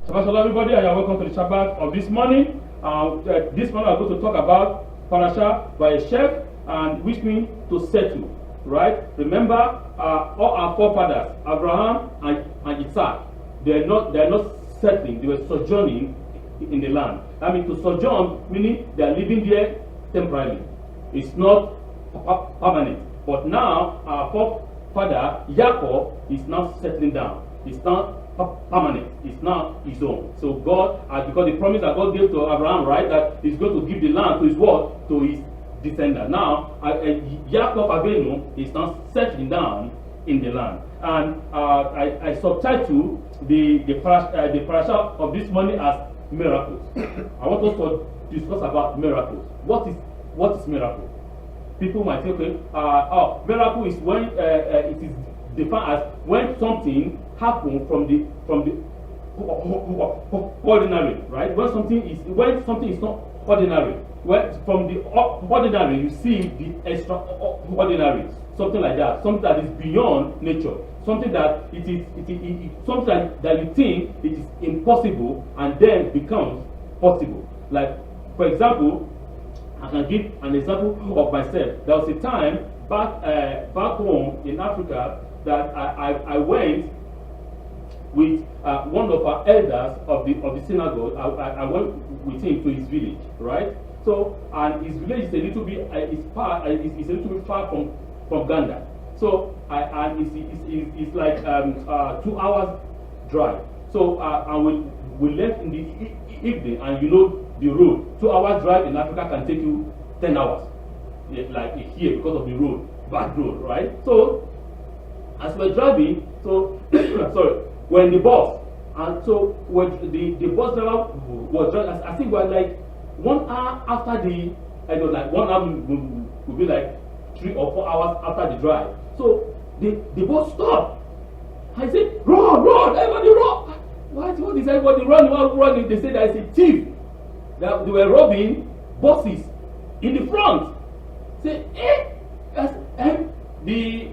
Shabbat shalom, everybody, and you're welcome to the Shabbat of this morning. This morning I'm going to talk about Parashas Va-Yeshev, and which means to settle, right? Remember, all our forefathers, Abraham and Isaac, they're not settling; they were sojourning in the land. I mean, to sojourn meaning they are living there temporarily. It's not permanent. But now our forefather Jacob is now settling down. It's not permanent. It's not his own. So God, because the promise that God gave to Abraham, right, that He's going to give the land to his what? To his descendant. Now, Jacob Avenu is now settling down in the land. And I subtitle the Parashah of this morning as miracles. I want us to discuss about miracles. What is miracle? People might say, okay, miracle is when it is defined as when something happens from the ordinary, right? When something is not ordinary. From the ordinary you see the extraordinary, something like that, something that is beyond nature, something that something that you think it is impossible and then becomes possible. Like, for example, I can give an example of myself. There was a time back home in Africa that I went with one of our elders of the synagogue. I went with him to his village, right? So, and his village is a little bit it's a little bit far from Ghana. So, it's like 2 hours drive. So, and we left in the evening, and you know the road. 2 hours drive in Africa can take you 10 hours, like here, because of the road, bad road, right? So, as we're driving, so sorry, we're in the bus, and so when the bus driver was driving, I think we're like 1 hour after like 1 hour will be like 3 or 4 hours after the drive. So the bus stopped. I said, run, everybody run! What is everybody running? They said there is a thief. That they were robbing buses in the front. Say, the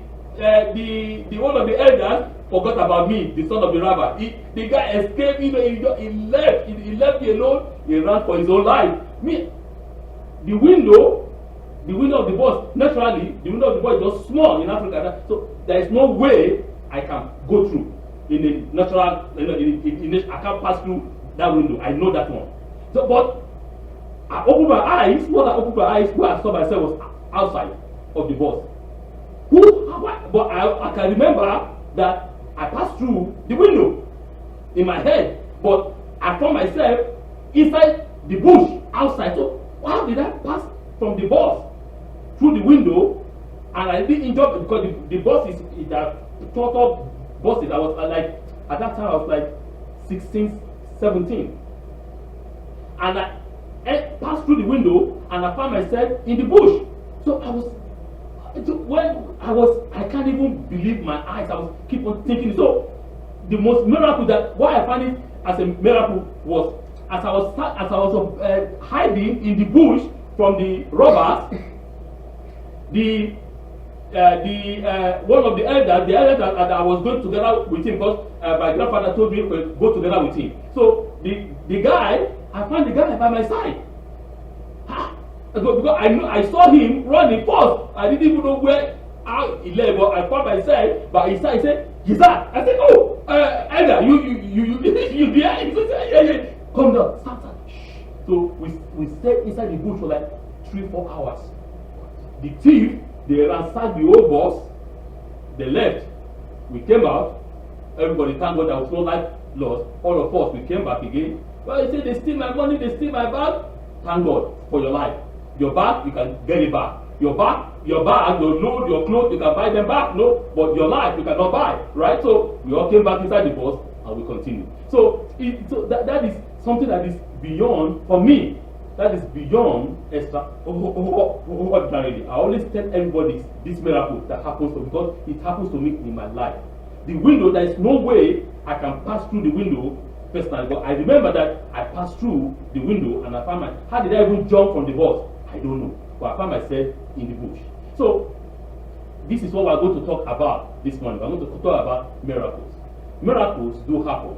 one of the elders forgot about me, the son of the rabbi. The guy escaped. He left. He left me alone. He ran for his own life. Me, the window of the bus. Naturally, the window of the bus is just small in Africa, so there is no way I can go through in a natural. I can't pass through that window. I know that one. So, but I opened my eyes. What I opened my eyes, where I saw myself was outside of the bus. But I can remember that I passed through the window in my head, but I found myself inside the bush outside. So how did I pass from the bus through the window? And I didn't injure because the bus is that total buses. I was like, at that time I was like 16, 17. And I passed through the window and I found myself in the bush. So I can't even believe my eyes. I was keep on thinking. So the most miracle why I find it as a miracle was as I was hiding in the bush from the robbers, one of the elders that I was going together with him, because my grandfather told me to go together with him. So the guy, I found the guy by my side. Because I saw him running first. I didn't even know how he left, but I found myself by his side. He said, "He's that." I said, "Oh, elder, you there?" He said, "Yeah. Come down, stop." So we stayed inside the bush for like 3-4 hours. The thief, they ransacked the old bus. They left. We came out. Everybody, thank God there was no life lost. All of us, we came back again. Well, he said, they steal my money, they steal my bag. Thank God for your life. Your bag, you can get it back. Your bag, your load, your clothes, you can buy them back. No, but your life, you cannot buy. Right? So we all came back inside the bus and we continued. So that is something that is beyond, for me, that is beyond extraordinary. I always tell everybody this miracle that happens to me, because it happens to me in my life. The window, there is no way I can pass through the window personally, but I remember that I passed through the window and I found how did I even jump from the bus? I don't know, but I found myself in the bush. So this is what we're going to talk about this morning. We're going to talk about miracles. Miracles do happen.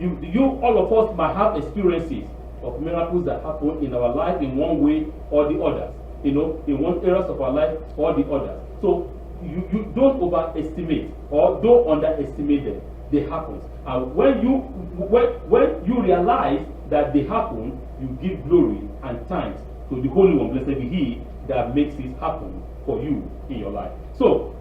all of us might have experiences of miracles that happen in our life in one way or the other. In one areas of our life or the other. So you don't overestimate or don't underestimate them. They happen. And when you realize that they happen, you give glory and thanks to the Holy One, blessed be He, that makes it happen for you in your life. So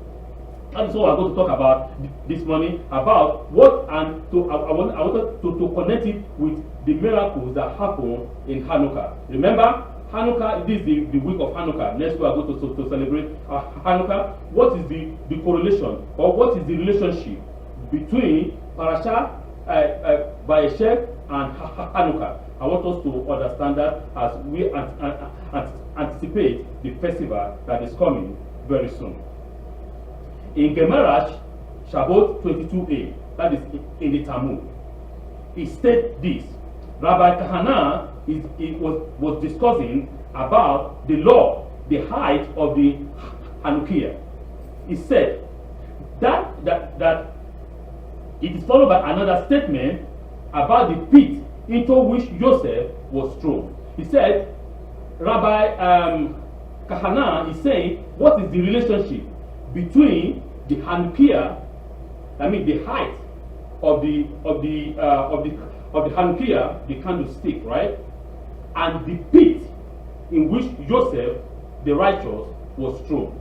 that is what I'm going to talk about this morning, about what, and I wanted to connect it with the miracles that happen in Hannukah. Remember, Hannukah, this is the week of Hannukah. Next week I go to celebrate Hannukah. What is the correlation, or what is the relationship between Parashas, Va-Yeshev and Hannukah? I want us to understand that as we anticipate the festival that is coming very soon. In Gemara Shabbos 22a, that is in the Talmud, it states this. Rabbi Kahana was discussing about the law, the height of the Hanukiyah. He said that it is followed by another statement about the pit into which Yosef was thrown. He said, Rabbi Kahana is saying, what is the relationship between the Hanukiyah, the height of the Hanukiyah, the candlestick, right, and the pit in which Yosef, the righteous, was thrown?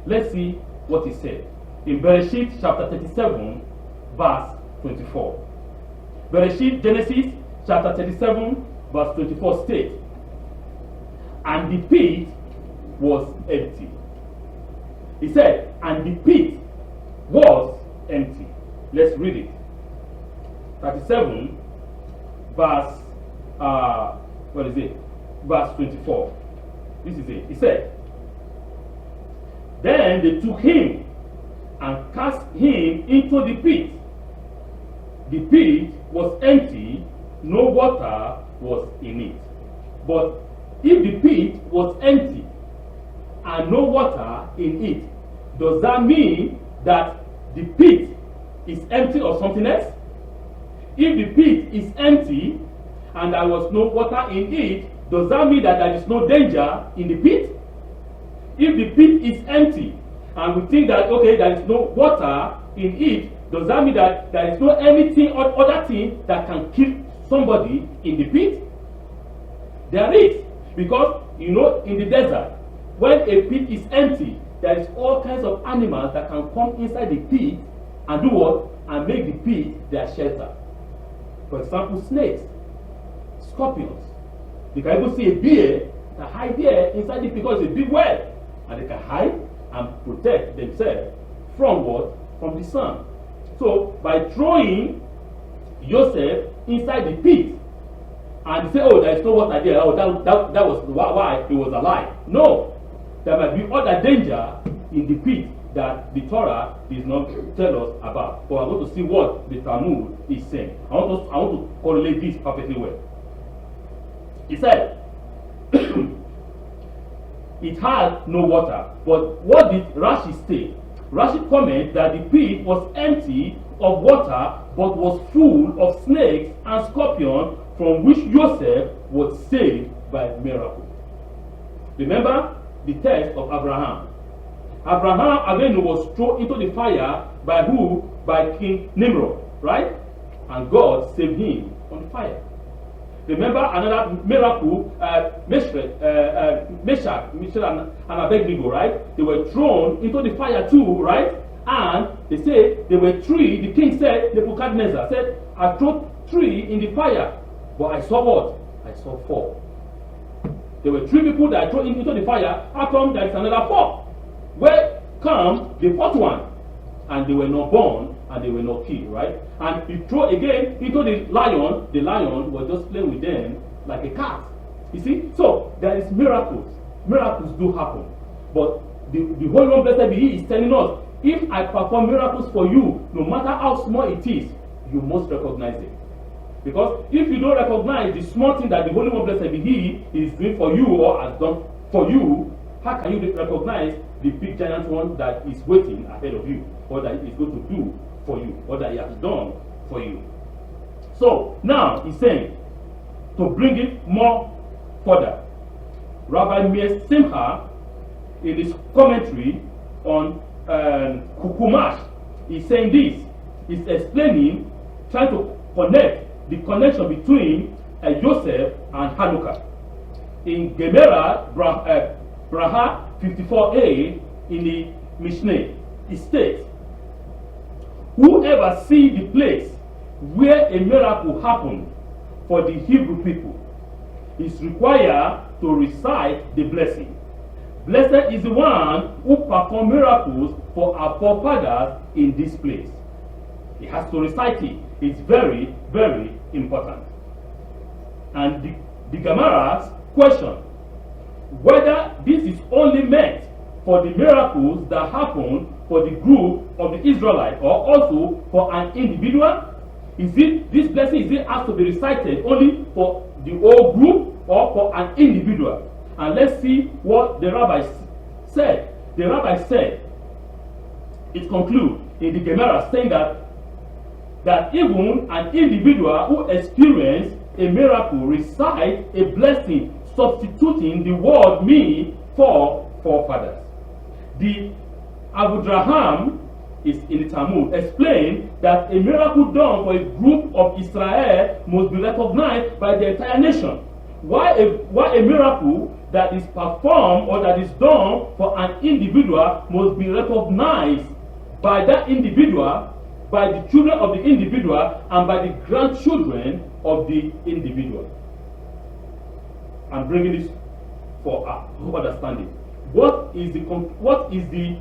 Let's see what he said in Bereshit chapter 37, verse 24. Bereshit, Genesis chapter 37, verse 24 states, and the pit was empty. He said, and the pit was empty. Let's read it. 37, verse, verse 24. This is it. He said, then they took him and cast him into the pit. The pit was empty, no water was in it. But if the pit was empty and no water in it, does that mean that the pit is empty or something else? If the pit is empty and there was no water in it, does that mean that there is no danger in the pit? If the pit is empty and we think that, okay, there is no water in it, does that mean that there is no anything or other thing that can kill somebody in the pit? There is. Because, in the desert, when a pit is empty, there is all kinds of animals that can come inside the pit and do what? And make the pit their shelter. For example, snakes, scorpions. They can even see a bear that hide there inside the pit because it's a big well. And they can hide and protect themselves from what? From the sun. So, by throwing Yosef inside the pit, and say, oh, there is no water there, oh, that was why he was alive. No, there might be other danger in the pit that the Torah does not tell us about. But I want to see what the Talmud is saying. I want to correlate this perfectly well. He said, it had no water. But what did Rashi say? Rashi comments that the pit was empty of water, but was full of snakes and scorpions, from which Yosef was saved by miracle. Remember the text of Abraham. Abraham again was thrown into the fire by who? By King Nimrod, right? And God saved him on the fire. Remember another miracle, Meshach and Abednego, right? They were thrown into the fire too, right? And they say there were three. The king said, Nebuchadnezzar said, I threw three in the fire, but I saw what? I saw four. There were three people that I threw into the fire. How come there is another four? Where come the fourth one? And they were not born and they were not killed, right? And he threw again into the lion was just playing with them like a cat. You see? So there is miracles. Miracles do happen. But the Holy One, blessed be He, is telling us, if I perform miracles for you, no matter how small it is, you must recognize it. Because if you don't recognize the small thing that the Holy One, blessed be He, is doing for you or has done for you, how can you recognize the big giant one that is waiting ahead of you, or that He is going to do for you, or that He has done for you? So now he's saying, to bring it more further, Rabbi Meir Simcha, in his commentary on Kukumash, is saying this. He's explaining, trying to connect the connection between Yosef and Hannukah. In Gemara Braha 54a in the Mishnah, it states, whoever see the place where a miracle happened for the Hebrew people is required to recite the blessing. Blessed is the one who performed miracles for our forefathers in this place. He has to recite it. It's very, very important. And the Gemara's question whether this is only meant for the miracles that happen for the group of the Israelites or also for an individual. Is it this blessing, is it has to be recited only for the whole group or for an individual? And let's see what the rabbi said. The rabbi said, it concludes in the Gemara saying that even an individual who experienced a miracle recite a blessing substituting the word me for forefathers. The Abudraham is in the Talmud explained that a miracle done for a group of Israel must be recognized by the entire nation. Why a miracle that is performed or that is done for an individual must be recognized by that individual, by the children of the individual, and by the grandchildren of the individual. I'm bringing this for understanding. What is the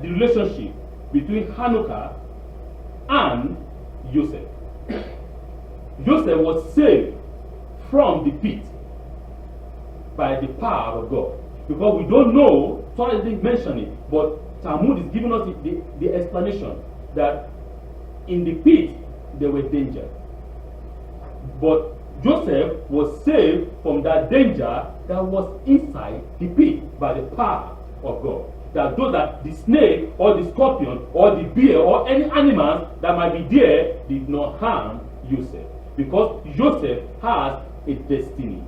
relationship between Hannukah and Yosef? Yosef was saved from the pit by the power of God. Because we don't know, Torah didn't mention it, but Talmud is giving us the explanation that in the pit there were danger. But Joseph was saved from that danger that was inside the pit by the power of God. That though that the snake or the scorpion or the bear or any animals that might be there did not harm Joseph. Because Joseph has a destiny.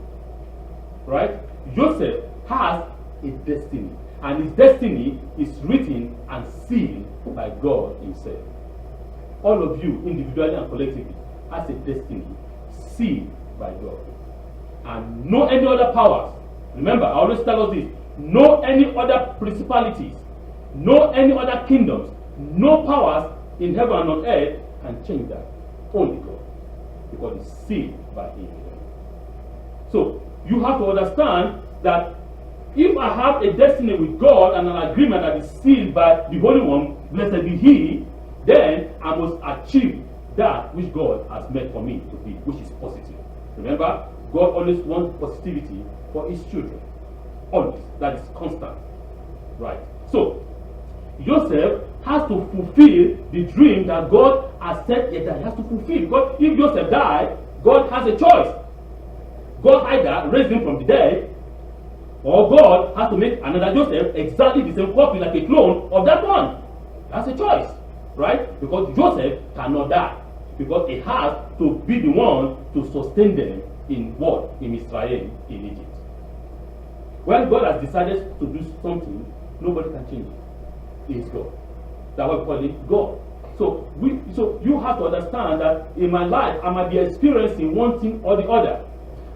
Right? Joseph has a destiny. And his destiny is written and sealed by God himself. All of you, individually and collectively, has a destiny sealed by God. And no any other powers. Remember, I always tell us this. No any other principalities. No any other kingdoms. No powers in heaven and on earth can change that. Only God. Because it's sealed by him. So, you have to understand that if I have a destiny with God and an agreement that is sealed by the Holy One, blessed be He, then I must achieve that which God has meant for me to be, which is positive. Remember, God always wants positivity for His children. Always. That is constant. Right. So, Joseph has to fulfill the dream that God has said that he has to fulfill. Because if Joseph died, God has a choice. God either raised him from the dead, or God has to make another Joseph exactly the same copy, like a clone of that one. That's a choice. Right? Because Joseph cannot die. Because he has to be the one to sustain them in what? In Israel, in Egypt. When God has decided to do something, nobody can change it. It is God. That's why we call it God. So you have to understand that in my life, I might be experiencing one thing or the other.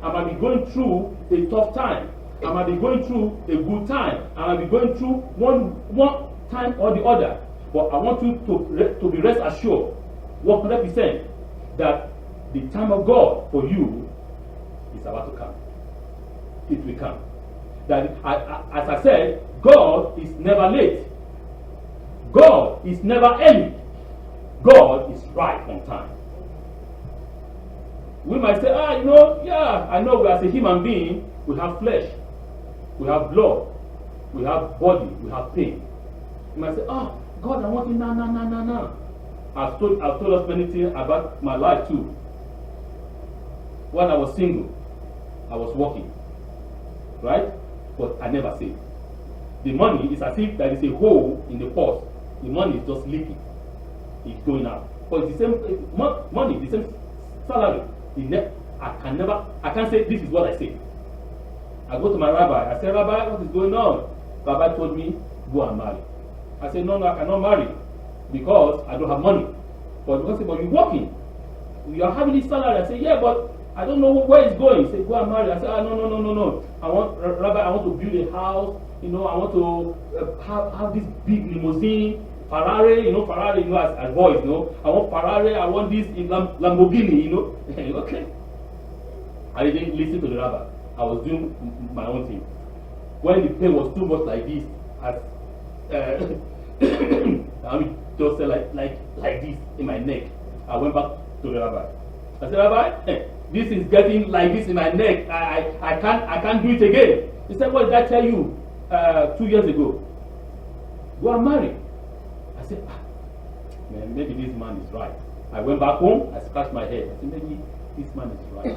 I might be going through a tough time. I might be going through a good time. I might be going through one time or the other. But I want you to be rest assured, 100%, that the time of God for you is about to come. It will come. That, as I said, God is never late. God is never early. God is right on time. We might say, I know as a human being, we have flesh, we have blood, we have body, we have pain. You might say, God, I want it now. I've told us many things about my life too. When I was single, I was working, right? But I never saved. The money is as if there is a hole in the purse. The money is just leaking. It's going out. But it's the same money, the same salary. I can't say this is what I say. I go to my rabbi. I say, Rabbi, what is going on? Rabbi told me, go and marry. I said, no, I cannot marry because I don't have money. But because you're working, you are having this salary. I say, yeah, but I don't know where it's going. He said, go and marry. I said, no. Rabbi, I want to build a house. I want to have this big limousine, Ferrari. Ferrari, as boys, I want Ferrari. I want this in Lamborghini. Okay. I didn't listen to the rabbi. I was doing my own thing. When the pain was too much like this, as I mean, just like this in my neck, I went back to the rabbi. I said, Rabbi, this is getting like this in my neck. I can't do it again. He said, what did I tell you 2 years ago? Go and marry. I said, man, maybe this man is right. I went back home. I scratched my head. I said, maybe this man is right.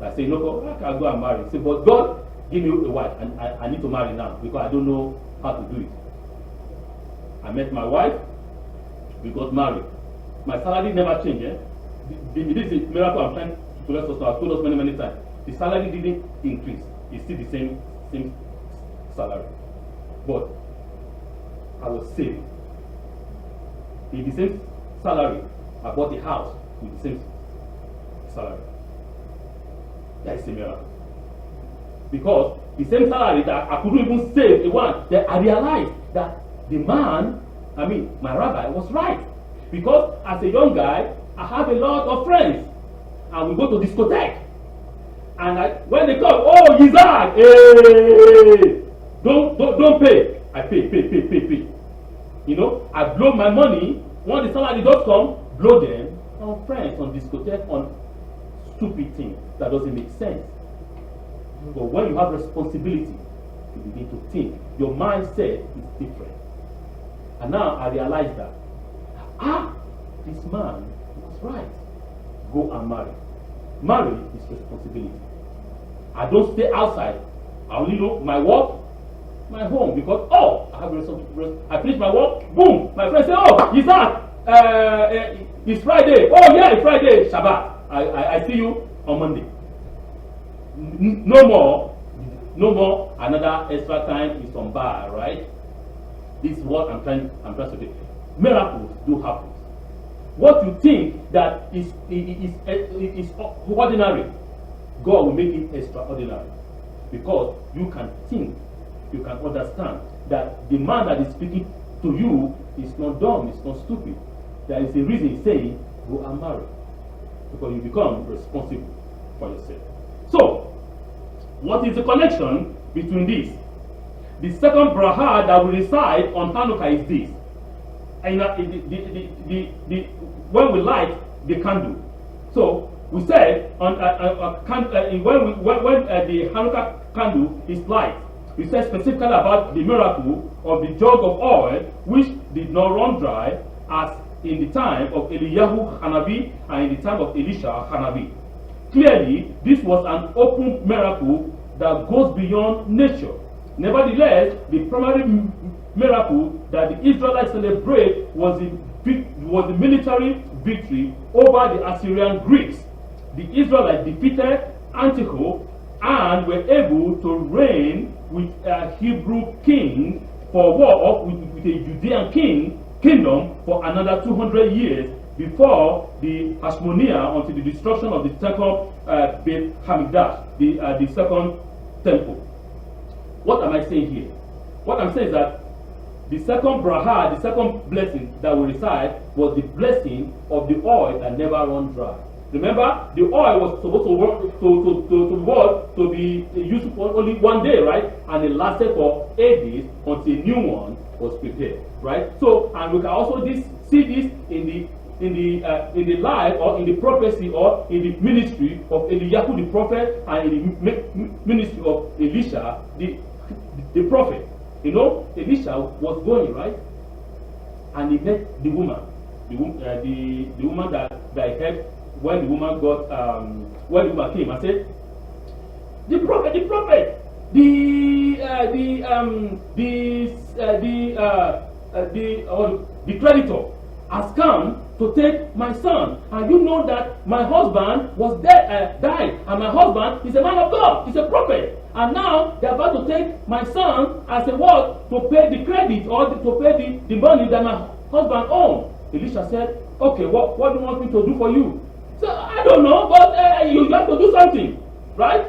I said, no, I can go and marry. He said, but God, give me a wife, and I need to marry now because I don't know how to do it. I met my wife. We got married. My salary never changed. This is a miracle I'm trying to let us know. I've told us many times. The salary didn't increase. It's still the same salary. But I was saved. In the same salary, I bought a house with the same salary. That is a miracle. Because the same salary that I couldn't even save the one, that I realized that the man, my rabbi, was right. Because as a young guy, I have a lot of friends. And we go to discotheque. And when they come, oh, Isaac, hey, don't pay. I pay. I blow my money. When the salary does come, blow them on friends, on discotheque, on stupid things that doesn't make sense. But when you have responsibility, you begin to think. Your mindset is different. And now I realize that, this man was right. Go and marry. Marry is responsibility. I don't stay outside. I only know my work, my home, because I have responsibility. I finish my work, boom. My friend say, is that? It's Friday. Oh yeah, it's Friday. Shabbat. I see you on Monday. No more. Another extra time is on bar, right? This is what I'm trying to do. Miracles do happen. What you think that is ordinary, God will make it extraordinary. Because you can think, you can understand that the man that is speaking to you is not dumb, it's not stupid. There is a reason he's saying, go and marry. Because you become responsible for yourself. So, what is the connection between this? The second braha that we recite on Hanukah is this. And when we light the candle. So we said when the Hanukah candle is light, we said specifically about the miracle of the jug of oil which did not run dry, as in the time of Eliyahu Hanavi and in the time of Elisha Hanavi. Clearly, this was an open miracle that goes beyond nature. Nevertheless, the primary miracle that the Israelites celebrate was the military victory over the Assyrian Greeks. The Israelites defeated Antioch and were able to reign with a Hebrew king for war with a Judean kingdom for another 200 years before the Hashmoneah, until the destruction of the second Beit Hamikdash, the second temple. What am I saying here? What I'm saying is that the second braha, the second blessing that we recite, was the blessing of the oil that never runs dry. Remember, the oil was supposed to be used for only 1 day, right? And it lasted for 8 days until a new one was prepared, right? So, and we can also see this in the life, or in the prophecy, or in the ministry of Eliyahu the prophet, and in the ministry of Elisha the prophet. Elisha was going, right? And he met the woman, the woman that he helped when the woman came and said, the prophet, the creditor has come to take my son. And you know that my husband was dead, died, and my husband is a man of God, he's a prophet. And now they're about to take my son as a what? To pay the credit or to pay the money that my husband owns. Elisha said, okay, what do you want me to do for you? So I don't know, but you have to do something, right?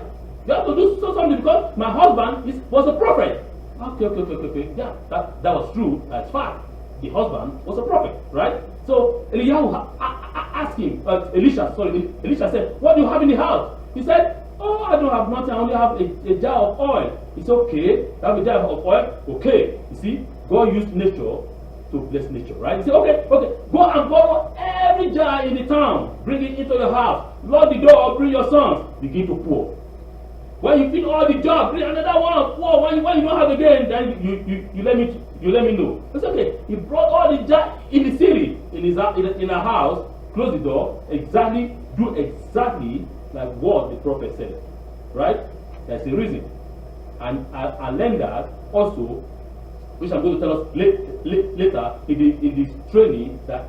You have to do something because my husband was a prophet. Okay. Yeah, that was true. That's fine. The husband was a prophet, right? So Elisha said, what do you have in the house? He said, oh, I don't have nothing. I only have a jar of oil. It's okay. You have a jar of oil? Okay. You see, God used nature to bless nature, right? He said, okay. Go and borrow every jar in the town. Bring it into your house. Lock the door. Bring your sons. Begin to pour. When you fill all the jar, bring another one. Pour. When you don't have again, then you let me know. It's okay. He brought all the jar in the city, in a house. Close the door. Do exactly like what the prophet said, right? That's the reason. And I learned that also, which I'm going to tell us later in this training that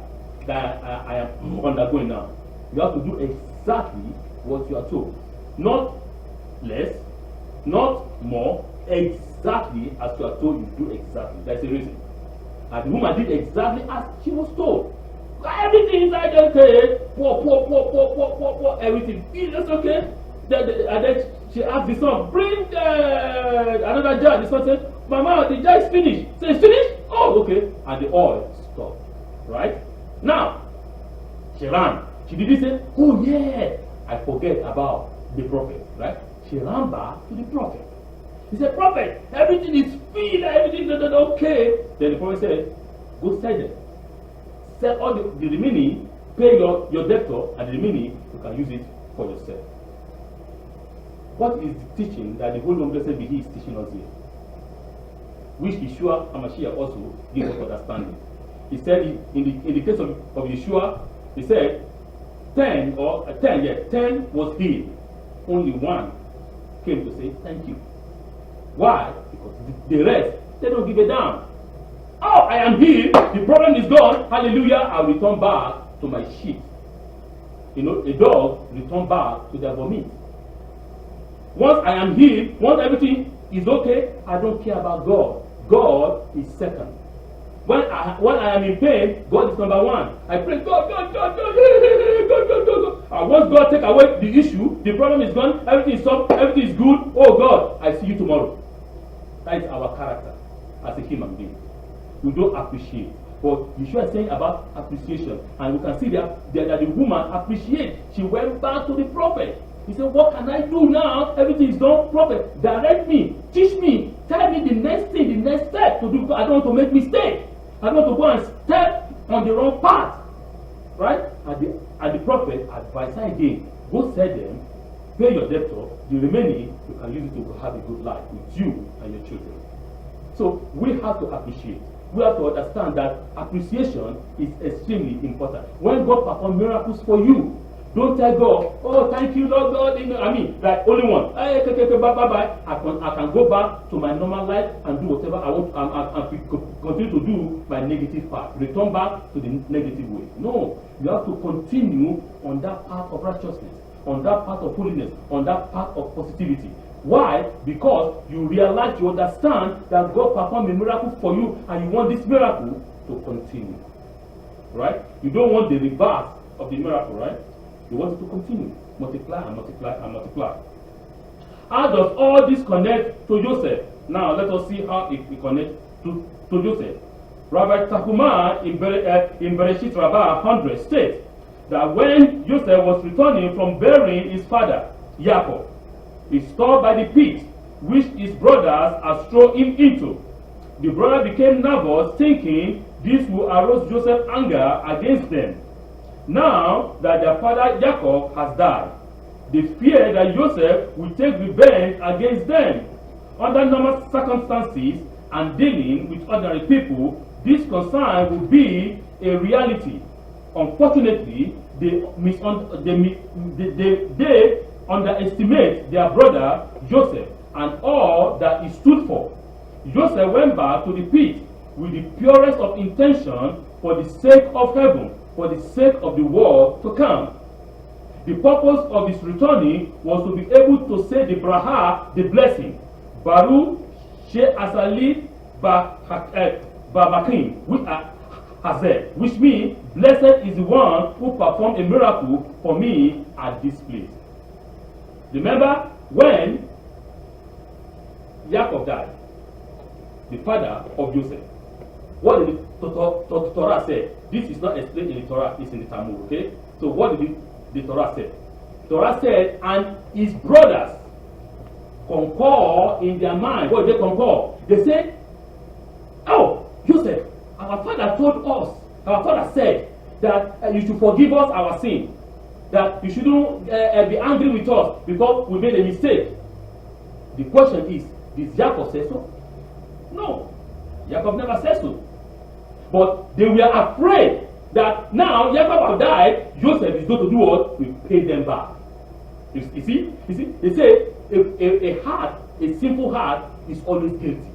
I am undergoing now. You have to do exactly what you are told, not less, not more, exactly as you are told. You do exactly. That's the reason. And the woman did exactly as she was told. Everything inside the okay, pour, everything. That's okay. And then she asked the son, bring another jar. The son said, Mama, the jar is finished. So it's finished? Oh, okay. And the oil stopped. Right? Now, she ran. She didn't say, oh yeah, I forget about the prophet. Right? She ran back to the prophet. He said, prophet, everything is filled, everything is okay. Then the prophet said, go sell them. Sell all the remaining, pay your debtor, and the remaining, you can use it for yourself. What is the teaching that the Holy One Blessed be He is teaching us here? Which Yeshua HaMashiach also gives us understanding. He said in the case of Yeshua, he said 10 was healed. Only one came to say thank you. Why? Because the rest, they don't give a damn. Oh, I am healed, the problem is gone, hallelujah, I'll return back to my sheep. You know, a dog return back to their vomit. Once I am healed, once everything is okay, I don't care about God. God is second. When I am in pain, God is number one. I pray, God. And once God take away the issue, the problem is gone, everything is solved, everything is good. Oh God, I see you tomorrow. That is our character as a human being. We don't appreciate. But Yeshua is saying about appreciation. And we can see that the woman appreciated. She went back to the prophet. He said, what can I do now? Everything is done. Prophet, direct me, teach me, tell me the next thing, the next step to do. I don't want to make mistake. I don't want to go and step on the wrong path. Right? And the prophet advised her again, go sell them, pay your debtor, the remaining you can use it to have a good life with you and your children. So we have to appreciate. We have to understand that appreciation is extremely important. When God performs miracles for you, don't tell God, oh, thank you, Lord God. Like only one. Hey, bye. I can go back to my normal life and do whatever I want and continue to do my negative part. Return back to the negative way. No, you have to continue on that path of righteousness, on that path of holiness, on that path of positivity. Why? Because you realize, you understand that God performed a miracle for you and you want this miracle to continue. Right? You don't want the reverse of the miracle, right? You want it to continue. Multiply and multiply and multiply. How does all this connect to Joseph? Now let us see how it connects to Joseph. Rabbi Kahana in Bereshit Rabbah 100 states that when Joseph was returning from burying his father, Jacob, he stopped by the pit which his brothers had thrown him into. The brother became nervous, thinking this will arouse Joseph's anger against them. Now that their father Jacob has died, they fear that Joseph will take revenge against them. Under normal circumstances and dealing with ordinary people, this concern will be a reality. Unfortunately, they underestimate their brother Joseph and all that he stood for. Joseph went back to the pit with the purest of intention, for the sake of heaven, for the sake of the world to come. The purpose of his returning was to be able to say the braha, the blessing, Baruch She'asali Babakim, which means, blessed is the one who performed a miracle for me at this place. Remember when Yaakov died, the father of Joseph, what did the Torah say? This is not explained in the Torah, it's in the Talmud, okay? So what did the Torah say? Torah said, and his brothers concur in their mind. What did they concur? They said, oh, Joseph, our father told us, our father said that you should forgive us our sin, that you shouldn't be angry with us because we made a mistake. The question is, did Jacob say so? No, Jacob never said so. But they were afraid that now Jacob had died, Joseph is going to do what? We pay them back. You see, they say a heart, a simple heart is always guilty.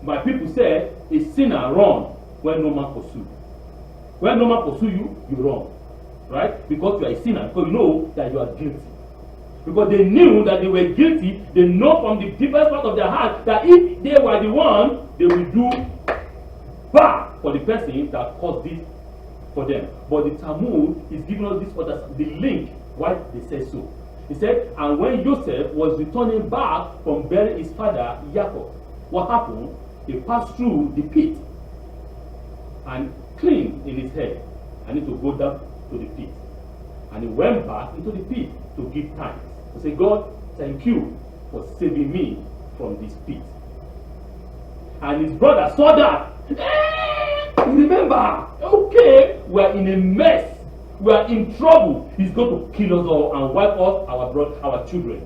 My people say a sinner run when no man pursue. When no man pursue you, you run. Right? Because you are a sinner, because you know that you are guilty. Because they knew that they were guilty, they know from the deepest part of their heart that if they were the one, they will do bad for the person that caused this for them. But the Talmud is giving us this other, the link why they say so. He said, and when Joseph was returning back from burying his father Jacob, what happened? He passed through the pit and cleaned in his head. I need to go down to the pit. And he went back into the pit to give thanks. To say, God, thank you for saving me from this pit. And his brother saw that. Remember, okay, we are in a mess. We are in trouble. He's going to kill us all and wipe out our children.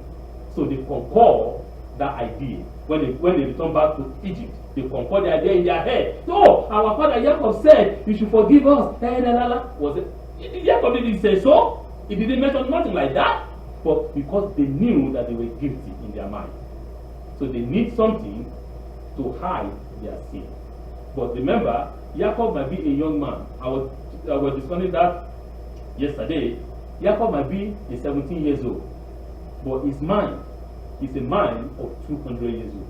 So they concur that idea. When they return back to Egypt, they concur the idea in their head. So our father Jacob said, you should forgive us. Was it? Jacob didn't say so. He didn't mention nothing like that. But because they knew that they were guilty in their mind. So they need something to hide their sin. But remember, Jacob might be a young man. I was discussing that yesterday. Jacob might be a 17 years old. But his mind is a mind of 200 years old.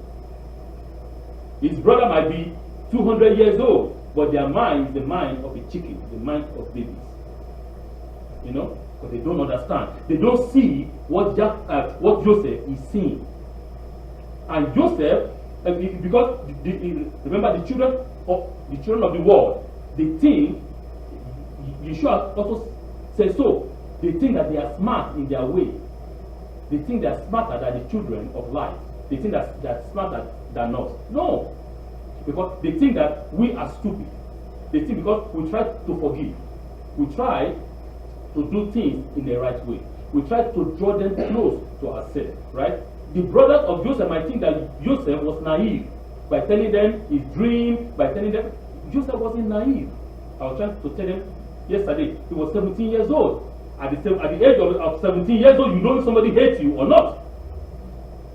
His brother might be 200 years old. But their mind is the mind of a chicken, the mind of babies. You know? But they don't understand. They don't see what Joseph is seeing. And Joseph, because remember the children of the world, they think, Yeshua also says so, they think that they are smart in their way. They think they are smarter than the children of light. They think that they are smarter than us. No. Because they think that we are stupid. They think because we try to forgive. We try to do things in the right way. We try to draw them close to ourselves, right? The brothers of Joseph might think that Joseph was naive by telling them his dream, by telling them Joseph wasn't naive. I was trying to tell them yesterday, he was 17 years old. At the age of 17 years old, you know if somebody hates you or not.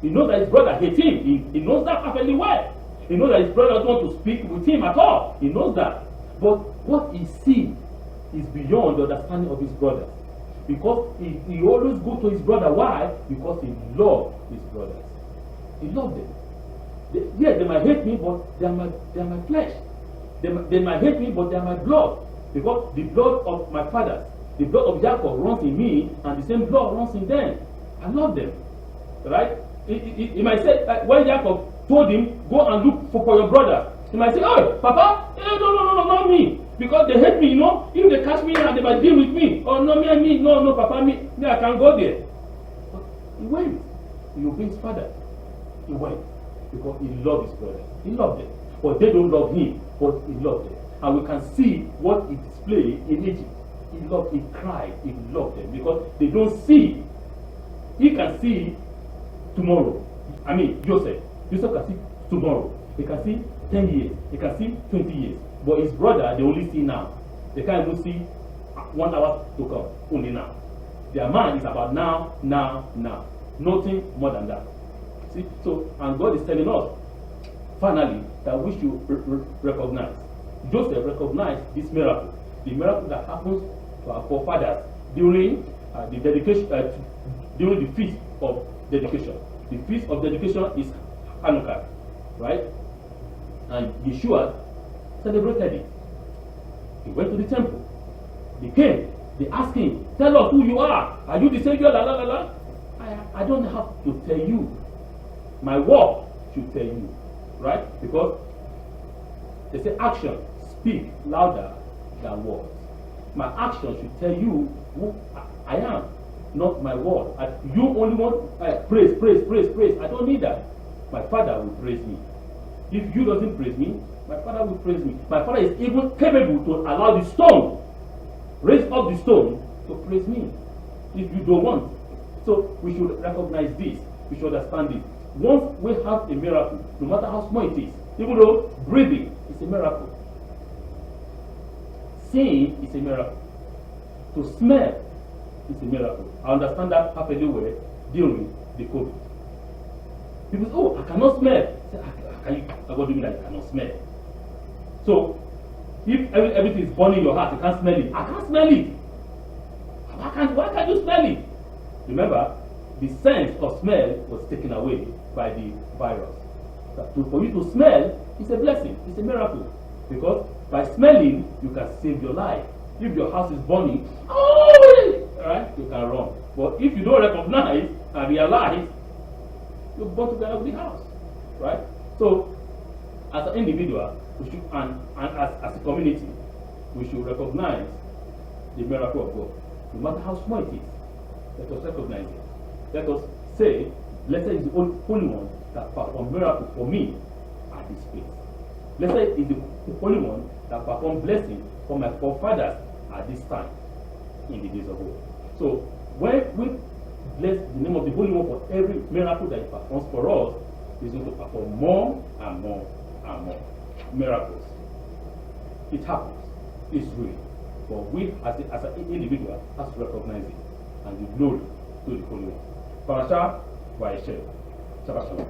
He knows that his brother hates him. He knows that perfectly well. He knows that his brother doesn't want to speak with him at all. He knows that. But what he sees is beyond the understanding of his brother. Because he always go to his brother. Why? Because he loved his brothers. He loved them. They might hate me, but they are my flesh. They might hate me, but they are my blood. Because the blood of my fathers, the blood of Jacob runs in me, and the same blood runs in them. I love them. Right? He might say, when Jacob told him, go and look for your brother. He might say, oh, Papa, no, not me. Because they hate me, you know. If they catch me and they might deal with me. Oh, no, me, no, Papa, me, I can't go there. But he went. He obeyed his father. He went. Because he loved his brothers. He loved them. But they don't love him, but he loved them. And we can see what he displayed in Egypt. He cried, he loved them. Because they don't see. He can see tomorrow. I mean, Joseph can see tomorrow. He can see 10 years. He can see 20 years. But his brother, they only see now. They can't even see 1 hour to come. Only now. Their mind is about now. Nothing more than that. See? So, and God is telling us, finally, that we should recognize Joseph recognized this miracle, the miracle that happens to our forefathers during the dedication, during the feast of dedication. The feast of dedication is Hanukah, right? And Yeshua celebrated it. He went to the temple. They came. They asked him, "Tell us who you are. Are you the Savior?" La la la la. I don't have to tell you. My work should tell you, right? Because they say action speak louder than words. My action should tell you who I am, not my word. You only want praise, praise, praise, praise. I don't need that. My Father will praise me. If you doesn't praise me, my Father will praise me. My Father is even capable to allow the stone, raise up the stone to praise me. If you don't want. So we should recognize this. We should understand this. Once we have a miracle, no matter how small it is, even though breathing is a miracle, seeing is a miracle, to smell is a miracle. I understand that happened anywhere during the COVID. People say, "Oh, I cannot smell." I say, what do you mean I cannot smell? So, if everything is burning your heart, you can't smell it. I can't smell it. Why can't you smell it? Remember, the sense of smell was taken away by the virus. For you to smell is a blessing, it's a miracle. Because by smelling, you can save your life. If your house is burning, right, you can run. But if you don't recognize and realize, you're born to get out of the house, right? So, as an individual, we should, and as a community, we should recognize the miracle of God, no matter how small it is. Let us recognize it. Let us say, blessed is the Holy One that performed miracle for me at this place. Blessed is the Holy One that performed blessing for my forefathers at this time in the days of old. So when we bless the name of the Holy One for every miracle that He performs for us, He's going to perform more and more and more miracles. It happens. It's real. But we as an individual have to recognize it and give glory to the Holy One. Parashas, Va-Yeshev. Shabbat Shalom.